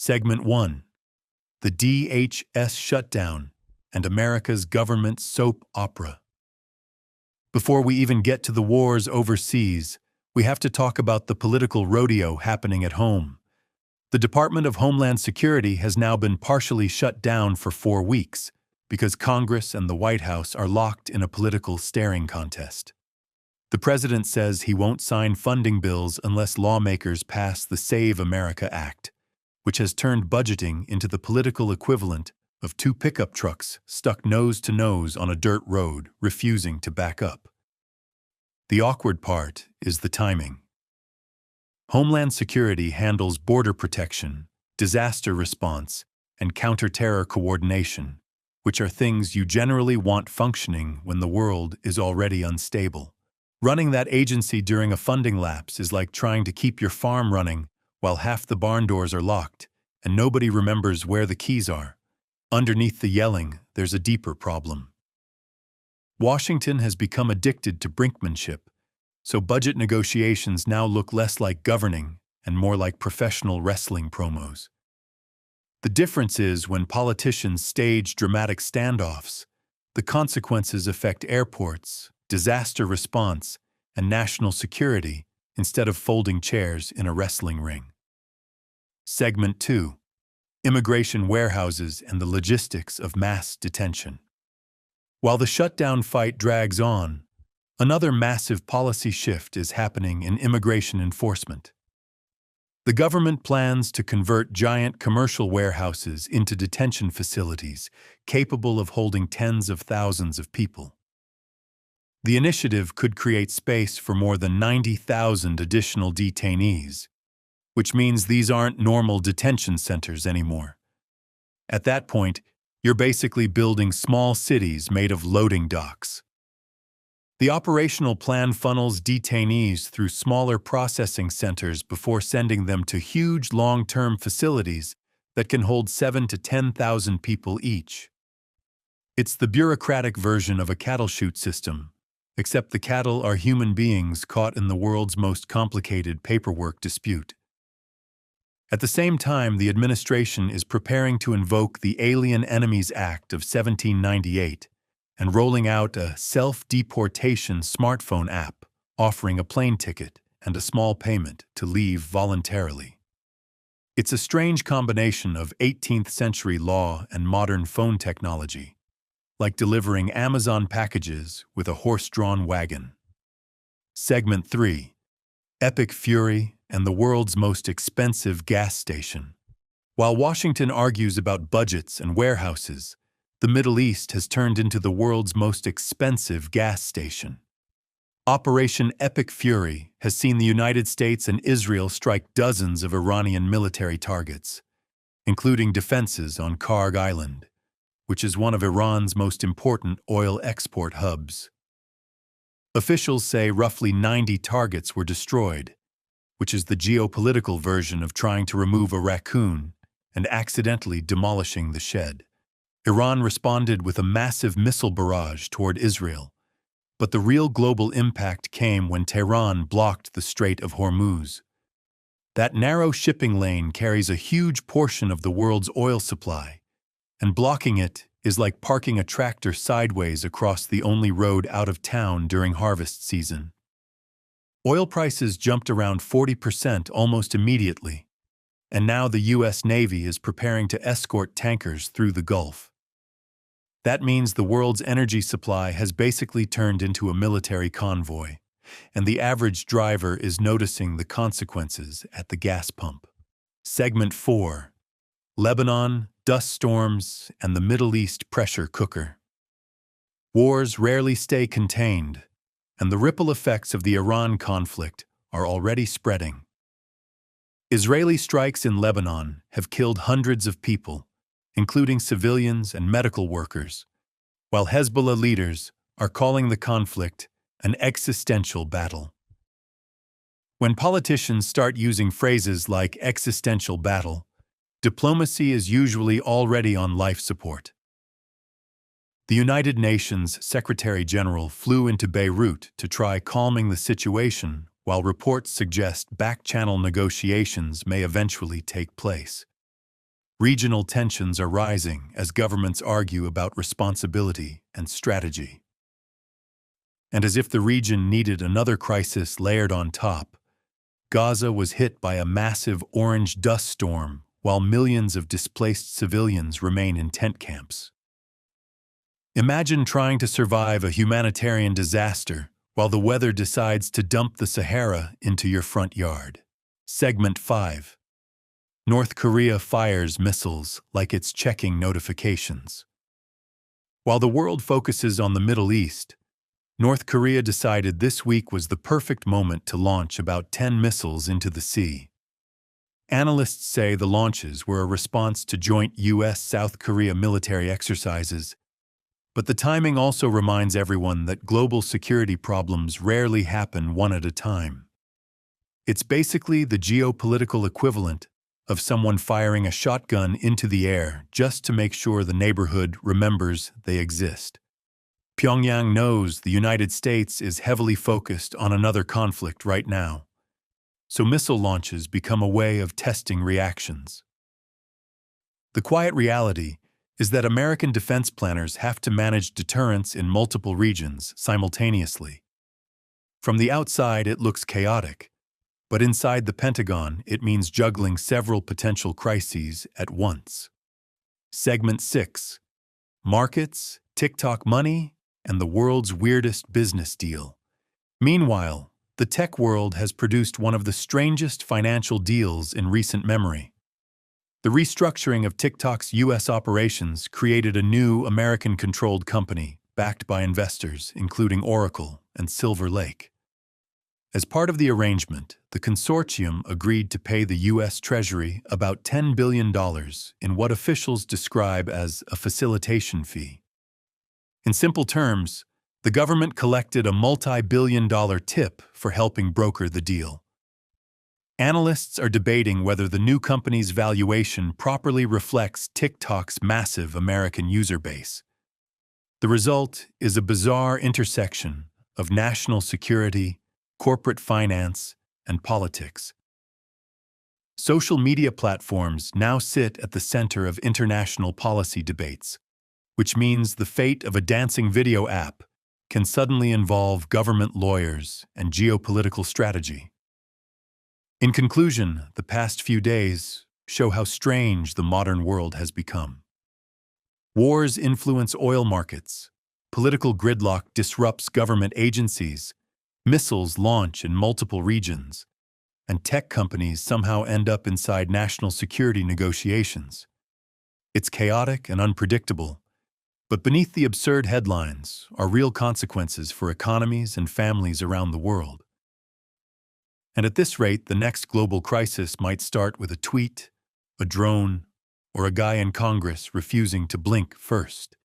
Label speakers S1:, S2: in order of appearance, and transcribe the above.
S1: Segment 1. The DHS Shutdown and America's Government Soap Opera. Before we even get to the wars overseas, we have to talk about the political rodeo happening at home. The Department of Homeland Security has now been partially shut down for 4 weeks because Congress and the White House are locked in a political staring contest. The president says he won't sign funding bills unless lawmakers pass the Save America Act, which has turned budgeting into the political equivalent of 2 pickup trucks stuck nose to nose on a dirt road, refusing to back up. The awkward part is the timing. Homeland Security handles border protection, disaster response, and counter-terror coordination, which are things you generally want functioning when the world is already unstable. Running that agency during a funding lapse is like trying to keep your farm running while half the barn doors are locked and nobody remembers where the keys are. Underneath the yelling, there's a deeper problem. Washington has become addicted to brinkmanship, so budget negotiations now look less like governing and more like professional wrestling promos. The difference is when politicians stage dramatic standoffs, the consequences affect airports, disaster response, and national security instead of folding chairs in a wrestling ring. Segment 2. Immigration warehouses and the logistics of mass detention. While the shutdown fight drags on, another massive policy shift is happening in immigration enforcement. The government plans to convert giant commercial warehouses into detention facilities capable of holding tens of thousands of people. The initiative could create space for more than 90,000 additional detainees, which means these aren't normal detention centers anymore. At that point, you're basically building small cities made of loading docks. The operational plan funnels detainees through smaller processing centers before sending them to huge long-term facilities that can hold 7,000 to 10,000 people each. It's the bureaucratic version of a cattle chute system, except the cattle are human beings caught in the world's most complicated paperwork dispute. At the same time, the administration is preparing to invoke the Alien Enemies Act of 1798 and rolling out a self-deportation smartphone app offering a plane ticket and a small payment to leave voluntarily. It's a strange combination of 18th century law and modern phone technology, like delivering Amazon packages with a horse-drawn wagon. Segment 3. Epic Fury and the world's most expensive gas station. While Washington argues about budgets and warehouses, the Middle East has turned into the world's most expensive gas station. Operation Epic Fury has seen the United States and Israel strike dozens of Iranian military targets, including defenses on Karg Island, which is one of Iran's most important oil export hubs. Officials say roughly 90 targets were destroyed, which is the geopolitical version of trying to remove a raccoon and accidentally demolishing the shed. Iran responded with a massive missile barrage toward Israel, but the real global impact came when Tehran blocked the Strait of Hormuz. That narrow shipping lane carries a huge portion of the world's oil supply, and blocking it is like parking a tractor sideways across the only road out of town during harvest season. Oil prices jumped around 40% almost immediately, and now the U.S. Navy is preparing to escort tankers through the Gulf. That means the world's energy supply has basically turned into a military convoy, and the average driver is noticing the consequences at the gas pump. Segment 4. Lebanon, dust storms, and the Middle East pressure cooker. Wars rarely stay contained, and the ripple effects of the Iran conflict are already spreading. Israeli strikes in Lebanon have killed hundreds of people, including civilians and medical workers, while Hezbollah leaders are calling the conflict an existential battle. When politicians start using phrases like existential battle, diplomacy is usually already on life support. The United Nations Secretary-General flew into Beirut to try calming the situation, while reports suggest back-channel negotiations may eventually take place. Regional tensions are rising as governments argue about responsibility and strategy. And as if the region needed another crisis layered on top, Gaza was hit by a massive orange dust storm while millions of displaced civilians remain in tent camps. Imagine trying to survive a humanitarian disaster while the weather decides to dump the Sahara into your front yard. Segment 5. North Korea fires missiles like it's checking notifications. While the world focuses on the Middle East, North Korea decided this week was the perfect moment to launch about 10 missiles into the sea. Analysts say the launches were a response to joint U.S.-South Korea military exercises, but the timing also reminds everyone that global security problems rarely happen one at a time. It's basically the geopolitical equivalent of someone firing a shotgun into the air just to make sure the neighborhood remembers they exist. Pyongyang knows the United States is heavily focused on another conflict right now, so missile launches become a way of testing reactions. The quiet reality is that American defense planners have to manage deterrence in multiple regions simultaneously. From the outside, it looks chaotic, but inside the Pentagon, it means juggling several potential crises at once. Segment 6. Markets, TikTok money, and the world's weirdest business deal. Meanwhile, the tech world has produced one of the strangest financial deals in recent memory. The restructuring of TikTok's U.S. operations created a new American-controlled company backed by investors, including Oracle and Silver Lake. As part of the arrangement, the consortium agreed to pay the U.S. Treasury about $10 billion in what officials describe as a facilitation fee. In simple terms, the government collected a multi-billion-dollar tip for helping broker the deal. Analysts are debating whether the new company's valuation properly reflects TikTok's massive American user base. The result is a bizarre intersection of national security, corporate finance, and politics. Social media platforms now sit at the center of international policy debates, which means the fate of a dancing video app can suddenly involve government lawyers and geopolitical strategy. In conclusion, the past few days show how strange the modern world has become. Wars influence oil markets, political gridlock disrupts government agencies, missiles launch in multiple regions, and tech companies somehow end up inside national security negotiations. It's chaotic and unpredictable, but beneath the absurd headlines are real consequences for economies and families around the world. And at this rate, the next global crisis might start with a tweet, a drone, or a guy in Congress refusing to blink first.